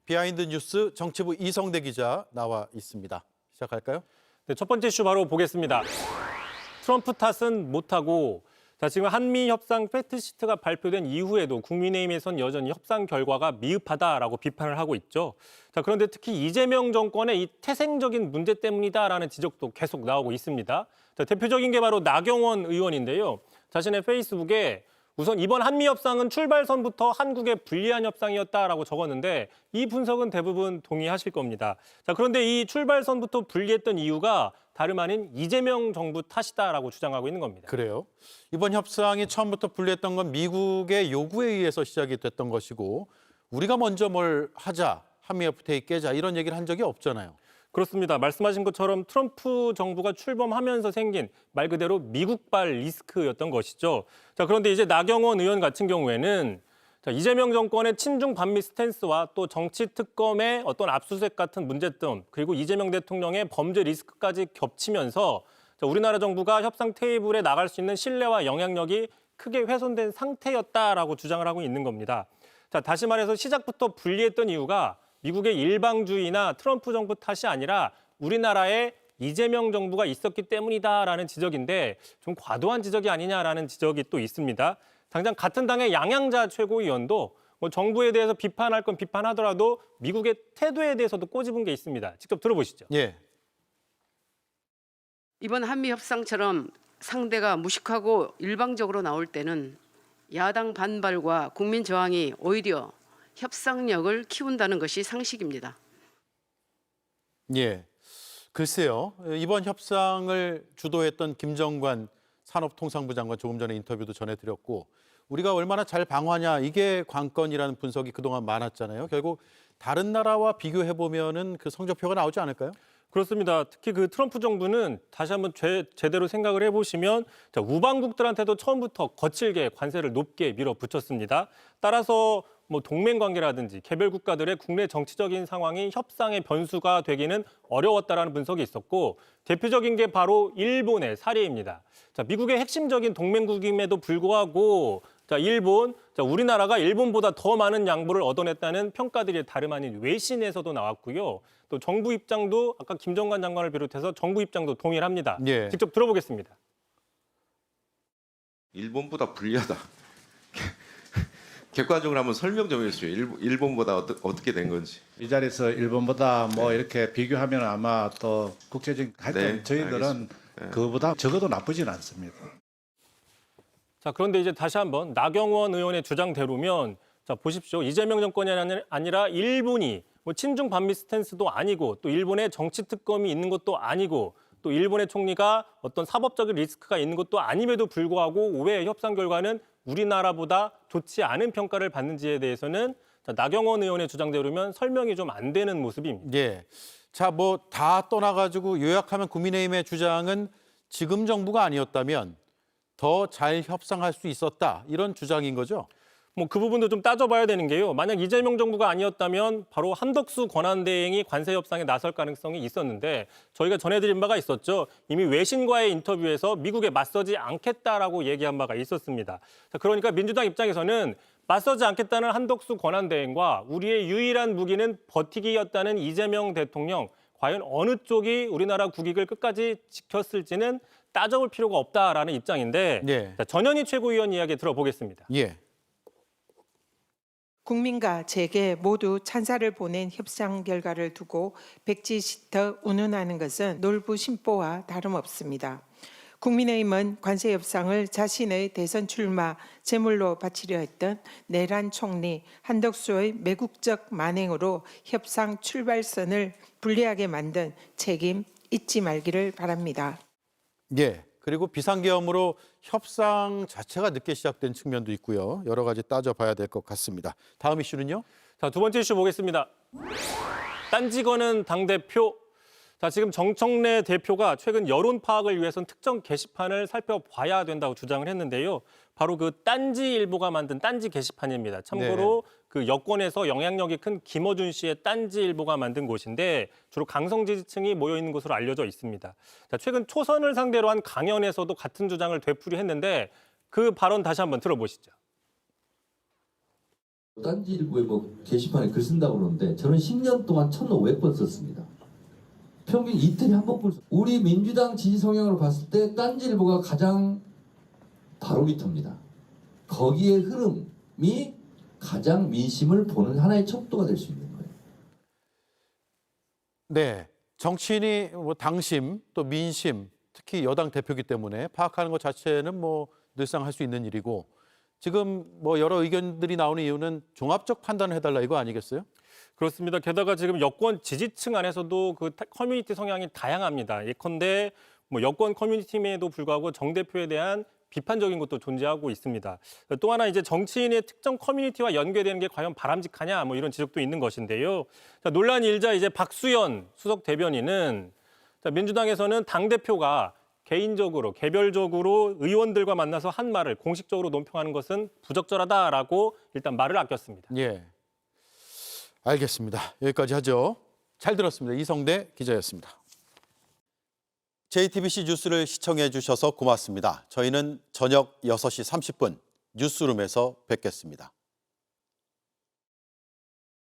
비하인드 뉴스 정치부 이성대 기자 나와 있습니다. 시작할까요? 네, 첫 번째 이슈 바로 보겠습니다. 트럼프 탓은 못하고 지금 한미 협상 팩트시트가 발표된 이후에도 국민의힘에선 여전히 협상 결과가 미흡하다라고 비판을 하고 있죠. 그런데 특히 이재명 정권의 이 태생적인 문제 때문이다라는 지적도 계속 나오고 있습니다. 대표적인 게 바로 나경원 의원인데요. 자신의 페이스북에 우선 이번 한미 협상은 출발선부터 한국에 불리한 협상이었다라고 적었는데 이 분석은 대부분 동의하실 겁니다. 그런데 이 출발선부터 불리했던 이유가 다름 아닌 이재명 정부 탓이다라고 주장하고 있는 겁니다. 그래요. 이번 협상이 처음부터 불리했던 건 미국의 요구에 의해서 시작이 됐던 것이고 우리가 먼저 뭘 하자, 한미 FTA 깨자 이런 얘기를 한 적이 없잖아요. 그렇습니다. 말씀하신 것처럼 트럼프 정부가 출범하면서 생긴 말 그대로 미국발 리스크였던 것이죠. 그런데 이제 나경원 의원 같은 경우에는 이재명 정권의 친중 반미 스탠스와 또 정치 특검의 어떤 압수수색 같은 문제점 그리고 이재명 대통령의 범죄 리스크까지 겹치면서 우리나라 정부가 협상 테이블에 나갈 수 있는 신뢰와 영향력이 크게 훼손된 상태였다라고 주장을 하고 있는 겁니다. 다시 말해서 시작부터 불리했던 이유가 미국의 일방주의나 트럼프 정부 탓이 아니라 우리나라에 이재명 정부가 있었기 때문이다라는 지적인데 좀 과도한 지적이 아니냐라는 지적이 또 있습니다. 당장 같은 당의 양양자 최고위원도 정부에 대해서 비판할 건 비판하더라도 미국의 태도에 대해서도 꼬집은 게 있습니다. 직접 들어보시죠. 예. 이번 한미 협상처럼 상대가 무식하고 일방적으로 나올 때는 야당 반발과 국민 저항이 오히려 협상력을 키운다는 것이 상식입니다. 예. 글쎄요. 이번 협상을 주도했던 김정관 산업통상부 장관 조금 전에 인터뷰도 전해드렸고 우리가 얼마나 잘 방어하냐 이게 관건이라는 분석이 그동안 많았잖아요. 결국 다른 나라와 비교해보면은 그 성적표가 나오지 않을까요? 그렇습니다. 특히 그 트럼프 정부는 다시 한번 제대로 생각을 해보시면 우방국들한테도 처음부터 거칠게 관세를 높게 밀어붙였습니다. 따라서 동맹 관계라든지 개별 국가들의 국내 정치적인 상황이 협상의 변수가 되기는 어려웠다라는 분석이 있었고 대표적인 게 바로 일본의 사례입니다. 미국의 핵심적인 동맹국임에도 불구하고 일본, 우리나라가 일본보다 더 많은 양보를 얻어냈다는 평가들이 다름 아닌 외신에서도 나왔고요. 또 정부 입장도 아까 김정관 장관을 비롯해서 정부 입장도 동일합니다. 예. 직접 들어보겠습니다. 일본보다 불리하다. 객관적으로 한번 설명 좀 해주세요. 일본보다 어떻게 된 건지. 이 자리에서 일본보다 이렇게 비교하면 아마 또 국제적인 하여튼 저희들은 그보다 적어도 나쁘진 않습니다. 그런데 이제 다시 한번 나경원 의원의 주장대로면 보십시오. 이재명 정권이 아니라 일본이 친중 반미 스탠스도 아니고 또 일본의 정치 특검이 있는 것도 아니고 또 일본의 총리가 어떤 사법적인 리스크가 있는 것도 아님에도 불구하고 왜 협상 결과는 우리나라보다 좋지 않은 평가를 받는지에 대해서는 나경원 의원의 주장대로면 설명이 좀 안 되는 모습입니다. 예. 자, 다 떠나가지고 요약하면 국민의힘의 주장은 지금 정부가 아니었다면 더 잘 협상할 수 있었다 이런 주장인 거죠? 그 부분도 좀 따져봐야 되는 게요. 만약 이재명 정부가 아니었다면 바로 한덕수 권한대행이 관세 협상에 나설 가능성이 있었는데 저희가 전해드린 바가 있었죠. 이미 외신과의 인터뷰에서 미국에 맞서지 않겠다라고 얘기한 바가 있었습니다. 그러니까 민주당 입장에서는 맞서지 않겠다는 한덕수 권한대행과 우리의 유일한 무기는 버티기였다는 이재명 대통령 과연 어느 쪽이 우리나라 국익을 끝까지 지켰을지는 따져볼 필요가 없다라는 입장인데 예. 전현희 최고위원 이야기 들어보겠습니다. 예. 국민과 재계 모두 찬사를 보낸 협상 결과를 두고 백지시터 운운하는 것은 놀부 심보와 다름없습니다. 국민의힘은 관세 협상을 자신의 대선 출마 제물로 바치려 했던 내란 총리 한덕수의 매국적 만행으로 협상 출발선을 불리하게 만든 책임 잊지 말기를 바랍니다. 예. 그리고 비상계엄으로 협상 자체가 늦게 시작된 측면도 있고요. 여러 가지 따져봐야 될 것 같습니다. 다음 이슈는요? 두 번째 이슈 보겠습니다. 딴지 거는 당대표. 지금 정청래 대표가 최근 여론 파악을 위해선 특정 게시판을 살펴봐야 된다고 주장을 했는데요. 바로 그 딴지일보가 만든 딴지 게시판입니다. 참고로 그 여권에서 영향력이 큰 김어준 씨의 딴지일보가 만든 곳인데 주로 강성 지지층이 모여 있는 곳으로 알려져 있습니다. 최근 초선을 상대로 한 강연에서도 같은 주장을 되풀이했는데 그 발언 다시 한번 들어보시죠. 딴지일보에 뭐 게시판에 글 쓴다고 그러는데 저는 10년 동안 1,500번 썼습니다. 평균 이틀에 한 번 우리 민주당 지지 성향으로 봤을 때 딴지일보가 가장 바로미터입니다. 거기에 흐름이 가장 민심을 보는 하나의 척도가 될 수 있는 거예요. 네, 정치인이 뭐 당심 또 민심, 특히 여당 대표이기 때문에 파악하는 것 자체는 뭐 늘상 할 수 있는 일이고 지금 뭐 여러 의견들이 나오는 이유는 종합적 판단을 해달라 이거 아니겠어요? 그렇습니다. 게다가 지금 여권 지지층 안에서도 그 커뮤니티 성향이 다양합니다. 예컨대 뭐 여권 커뮤니티임에도 불구하고 정 대표에 대한 비판적인 것도 존재하고 있습니다. 또 하나 이제 정치인의 특정 커뮤니티와 연계되는 게 과연 바람직하냐 뭐 이런 지적도 있는 것인데요. 자, 논란이 일자 이제 박수현 수석 대변인은 민주당에서는 당 대표가 개인적으로 개별적으로 의원들과 만나서 한 말을 공식적으로 논평하는 것은 부적절하다라고 일단 말을 아꼈습니다. 예, 알겠습니다. 여기까지 하죠. 잘 들었습니다. 이성대 기자였습니다. JTBC 뉴스를 시청해 주셔서 고맙습니다. 저희는 저녁 6시 30분 뉴스룸에서 뵙겠습니다.